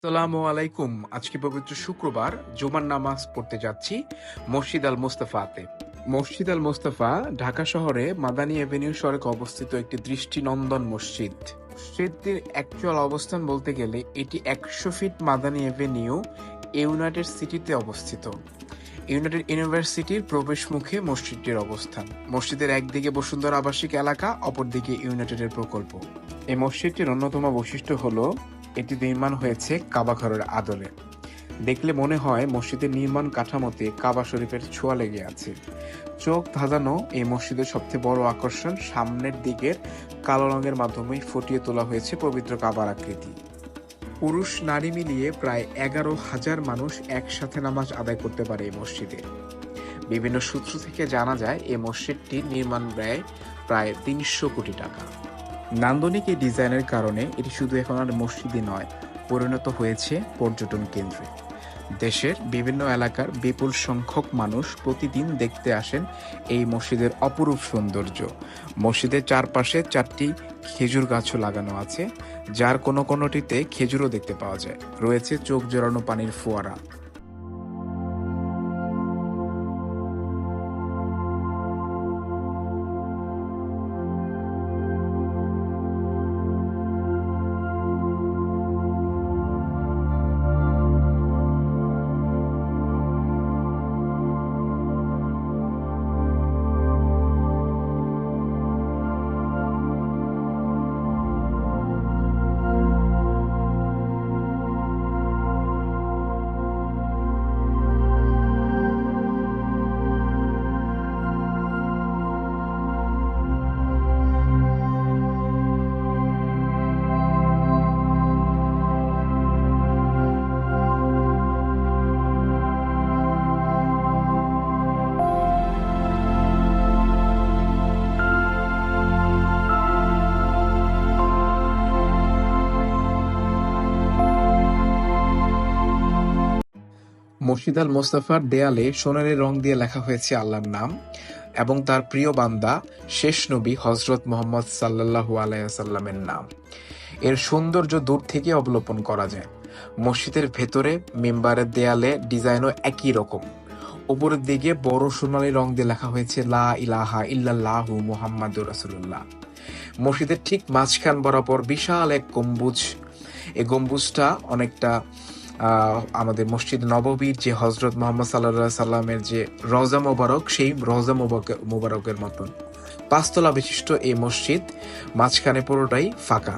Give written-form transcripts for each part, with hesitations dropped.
আসসালামু আলাইকুম। আজকে পবিত্র শুক্রবার জুমার নামাজ পড়তে যাচ্ছি মসজিদ আল মোস্তফাতে। মসজিদ আল মোস্তফা ঢাকা শহরে মাদানী এভিনিউ সড়কে অবস্থিত একটি দৃষ্টিনন্দন মসজিদ। মসজিদটির অ্যাকচুয়াল অবস্থান বলতে গেলে এটি ১০০ ফিট মাদানী এভিনিউ ইউনাইটেড সিটিতে অবস্থিত। ইউনাইটেড ইউনিভার্সিটির প্রবেশ মুখে মসজিদটির অবস্থান। মসজিদের একদিকে বসুন্ধরা আবাসিক এলাকা, অপরদিকে ইউনাইটেডের প্রকল্প। এই মসজিদটির অন্যতম বৈশিষ্ট্য হলো এটি নির্মাণ হয়েছে কাবা ঘরের আদলে। দেখলে মনে হয় মসজিদের নির্মাণ কাঠামোতে কাবা শরীফের ছোঁয়া লেগে আছে। চোখ ধাঁধানো এই মসজিদের সবচেয়ে বড় আকর্ষণ সামনের দিকের কালো রঙের মাধ্যমে ফুটিয়ে তোলা হয়েছে পবিত্র কাবার আকৃতি। পুরুষ নারী মিলিয়ে প্রায় ১১,০০০ মানুষ একসাথে নামাজ আদায় করতে পারে এই মসজিদে। বিভিন্ন সূত্র থেকে জানা যায় এই মসজিদটির নির্মাণ ব্যয় প্রায় ৩০০ কোটি টাকা। নান্দনিক এই ডিজাইনের কারণে এটি শুধু এখন আর মসজিদই নয়, পরিণত হয়েছে পর্যটন কেন্দ্রে। দেশের বিভিন্ন এলাকার বিপুল সংখ্যক মানুষ প্রতিদিন দেখতে আসেন এই মসজিদের অপরূপ সৌন্দর্য। মসজিদের চারপাশে ৪টি খেজুর গাছও লাগানো আছে, যার কোনো কোনোটিতে খেজুরও দেখতে পাওয়া যায়। রয়েছে চোখ জোড়ানো পানির ফোয়ারা। মসজিদ আল মোস্তফার দেয়ালে সোনালী রং দিয়ে লেখা হয়েছে আল্লাহর নাম এবং তার প্রিয় বান্দা শেষ নবী হযরত মুহাম্মদ সাল্লাল্লাহু আলাইহি ওয়াসাল্লামের নাম। এর সৌন্দর্য দূর থেকে অবলোকন করা যায়। মসজিদের ভেতরে মিম্বারের দেয়ালে ডিজাইনও একই রকম। উপরের দিকে বড় সোনালী রং দিয়ে লেখা হয়েছে লা ইলাহা ইল্লাল্লাহু মুহাম্মাদুর রাসূলুল্লাহ। মসজিদের ঠিক মাঝখান বরাবর বিশাল এক গম্বুজ। এই গম্বুজটা অনেকটা আমাদের মসজিদ নববীর যে হযরত মুহাম্মদ সাল্লাল্লাহু আলাইহি সাল্লামের যে রওজা মোবারক, সেই রওজা মোবারকের মতন। ৫ তলা বিশিষ্ট এই মসজিদ, মাঝখানে পুরোটাই ফাঁকা।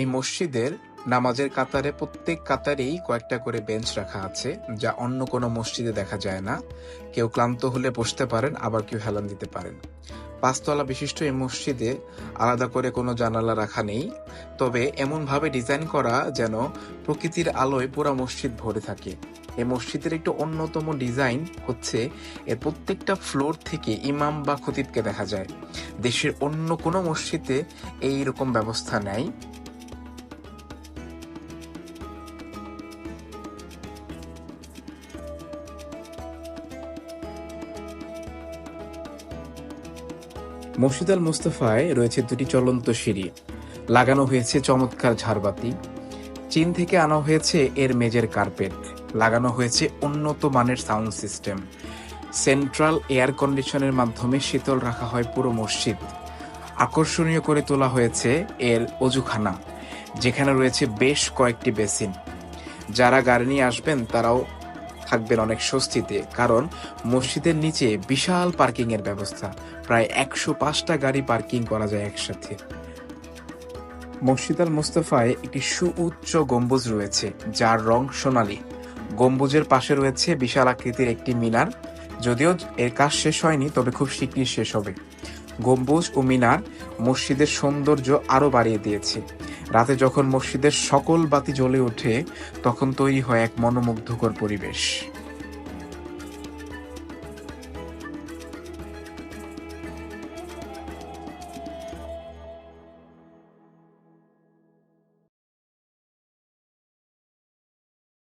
এই মসজিদের নামাজের কাতারে প্রত্যেক কাতারেই কয়েকটা করে বেঞ্চ রাখা আছে, যা অন্য কোনো মসজিদে দেখা যায় না। কেউ ক্লান্ত হলে বসতে পারেন, আবার কেউ হেলান দিতে পারেন। ৫ তলা বিশিষ্ট এই মসজিদে আলাদা করে কোনো জানালা রাখা নেই, তবে এমনভাবে ডিজাইন করা যেন প্রকৃতির আলোয় পুরো মসজিদ ভরে থাকে। এই মসজিদের একটু অন্যতম ডিজাইন হচ্ছে এর প্রত্যেকটা ফ্লোর থেকে ইমাম বা খতিবকে দেখা যায়। দেশের অন্য কোনো মসজিদে এইরকম ব্যবস্থা নেই। মসজিদ আল মোস্তফায় রয়েছে ২টি চলন্ত সিঁড়ি, লাগানো হয়েছে চমৎকার ঝাড়বাতি। চীন থেকে আনা হয়েছে এর মেঝের কার্পেট, লাগানো হয়েছে উন্নত মানের সাউন্ড সিস্টেম। সেন্ট্রাল এয়ার কন্ডিশনের মাধ্যমে শীতল রাখা হয় পুরো মসজিদ। আকর্ষণীয় করে তোলা হয়েছে এর অজুখানা, যেখানে রয়েছে বেশ কয়েকটি বেসিন। যারা গাড়ি নিয়ে আসবেন তারাও থাকবেন অনেক স্বস্তিতে, কারণ মসজিদের নিচে বিশাল পার্কিং এর ব্যবস্থা। প্রায় 105টা গাড়ি পার্কিং করা যায় একসাথে। মসজিদ আল মোস্তফায় একটি সুউচ্চ গম্বুজ রয়েছে, যার রং সোনালী। গম্বুজের পাশে রয়েছে বিশাল আকৃতির একটি মিনার। যদিও এর কাজ শেষ হয়নি, তবে খুব শীঘ্রই শেষ হবে। গম্বুজ ও মিনার মসজিদের সৌন্দর্য আরো বাড়িয়ে দিয়েছে। রাতে যখন মসজিদের সকল বাতি জ্বলে ওঠে, তখন তৈরি হয় এক মনোমুগ্ধকর পরিবেশ।